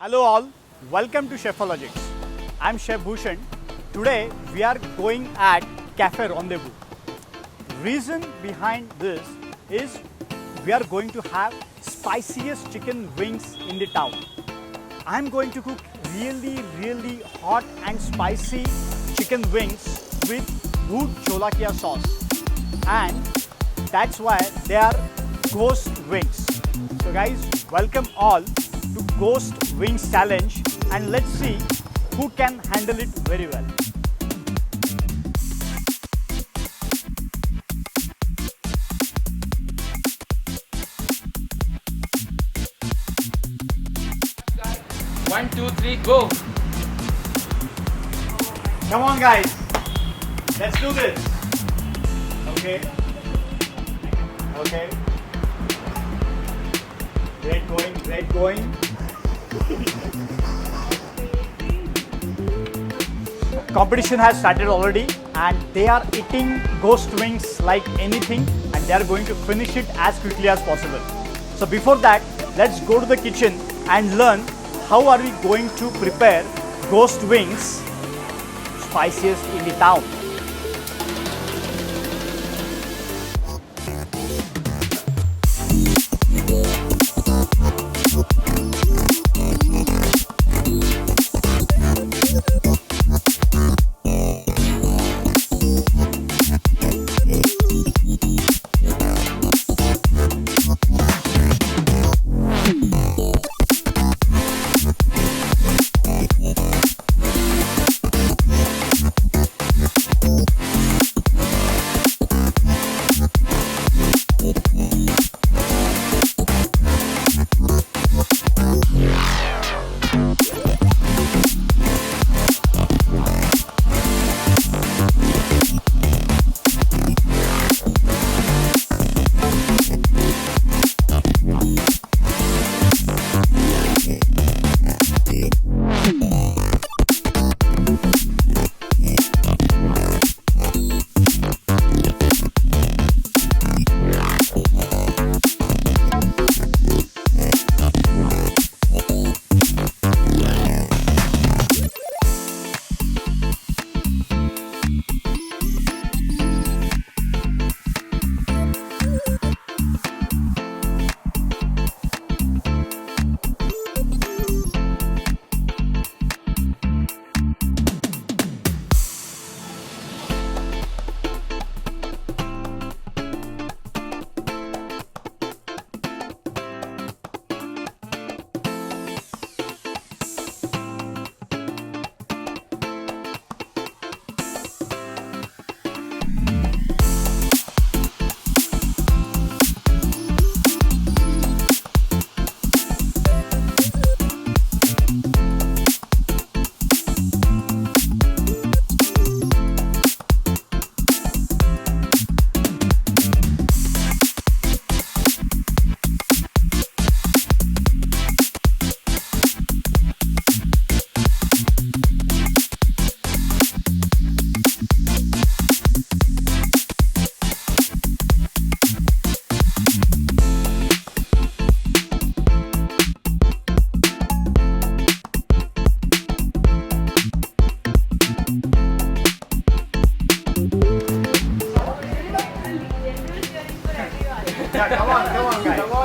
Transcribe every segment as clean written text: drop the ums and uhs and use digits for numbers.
Hello all, welcome to ChefoLogix. I'm Chef Bhushan. Today we are going at Cafe Rendezvous. Reason behind this is we are going to have spiciest chicken wings in the town. I'm going to cook really hot and spicy chicken wings with Bhut Jolokia sauce, and that's why they are ghost wings. So guys, welcome all to Ghost Wings Challenge, and let's see who can handle it very well. One, two, three, go! Come on guys, let's do this. Okay. Great going. Competition has started already and they are eating ghost wings like anything, and they are going to finish it as quickly as possible. So before that, let's go to the kitchen and learn how are we going to prepare ghost wings, spiciest in the town.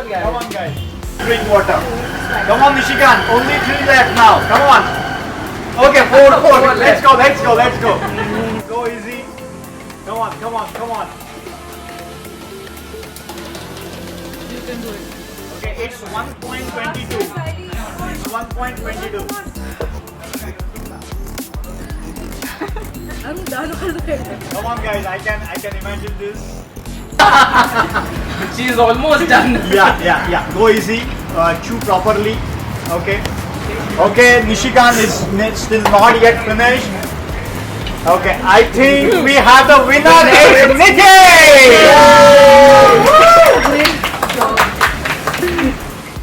Yeah, come on guys. Drink water. Come on Nishikan, only 3 left now. Come on. Okay, 4. Let's go. Go easy. Come on. You can do it. Okay, it's 1.22. It's 1.22. I'm done already. Come on guys, I can imagine this. She is almost done. Yeah. Go easy. Chew properly. Okay, Nishikan is still not yet finished. Okay, I think we have the winner. It's Nikki!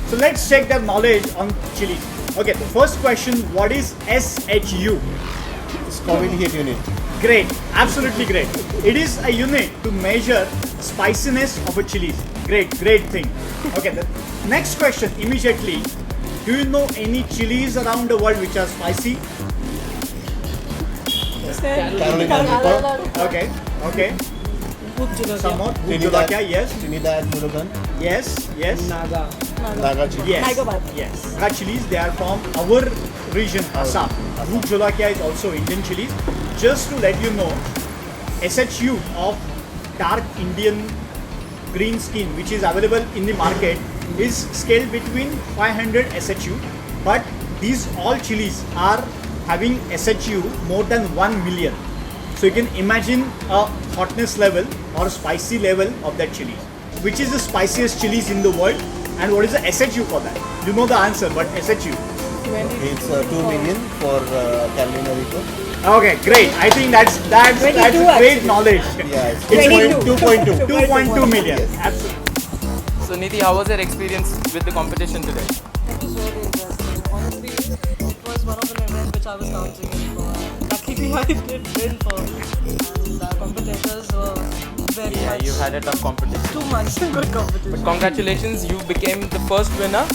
So let's check their knowledge on chilies. Okay, the first question, what is SHU? Scoville heat unit. Great, absolutely great. It is a unit to measure spiciness of a chili. Great thing. Okay, the next question immediately. Do you know any chilies around the world which are spicy? Carolina Reaper, Okay, okay. Bhut Jolokia. Some more. Bhut Trinidad. Jolokia, yes. Trinidad, Murugan, Yes, yes. Naga. Naga chili. Yes. Hyderabad. Yes. Naga chilies, they are from our region, Assam. Bhut Jolokia is also Indian chilies. Just to let you know, SHU of dark Indian green skin, which is available in the market, is scaled between 500 SHU. But these all chilies are having SHU more than 1 million. So you can imagine a hotness level or spicy level of that chili. Which is the spiciest chilies in the world and what is the SHU for that? You know the answer, but SHU. It's 2 million for Carolina Reaper. Okay, great. I think that's 22 great actually. knowledge. Yeah, it's 22. 2.2. 2.2 million. Yes. Absolutely. So Nidhi, how was your experience with the competition today? It was really interesting. Honestly, it was one of the events which I was counting in for. Luckily, I did win for. And the competitors were very Yeah, much you had a tough competition. too much good competition. Congratulations, you became the first winner.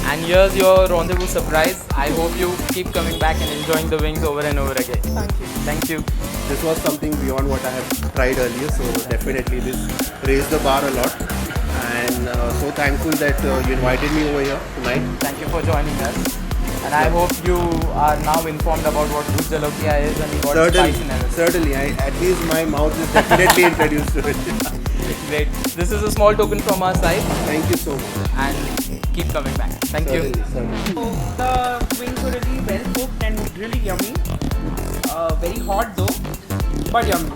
And here's your rendezvous surprise. I hope you keep coming back and enjoying the wings over and over again. Thank you. Thank you. This was something beyond what I have tried earlier, so definitely this raised the bar a lot. And so thankful that you invited me over here tonight. Thank you for joining us. And I hope you are now informed about what Bhut Jolokia is and what spice and everything. Certainly. At least my mouth is definitely introduced to it. Great. This is a small token from our side Thank you so much. and keep coming back. Thank you. Certainly. The wings were really well cooked and really yummy. Very hot though, but yummy.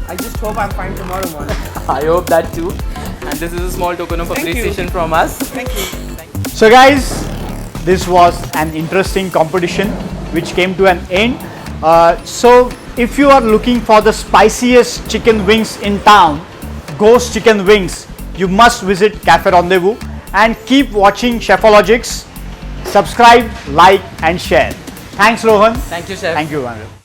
I just hope I'm fine tomorrow morning. I hope that too. And this is a small token of Thank you. appreciation from us. Thank you. So guys, this was an interesting competition which came to an end. So if you are looking for the spiciest chicken wings in town, Ghost Chicken Wings, you must visit Cafe Rendezvous and keep watching ChefoLogix. Subscribe, like and share. Thanks Rohan. Thank you, Chef. Thank you Andrew.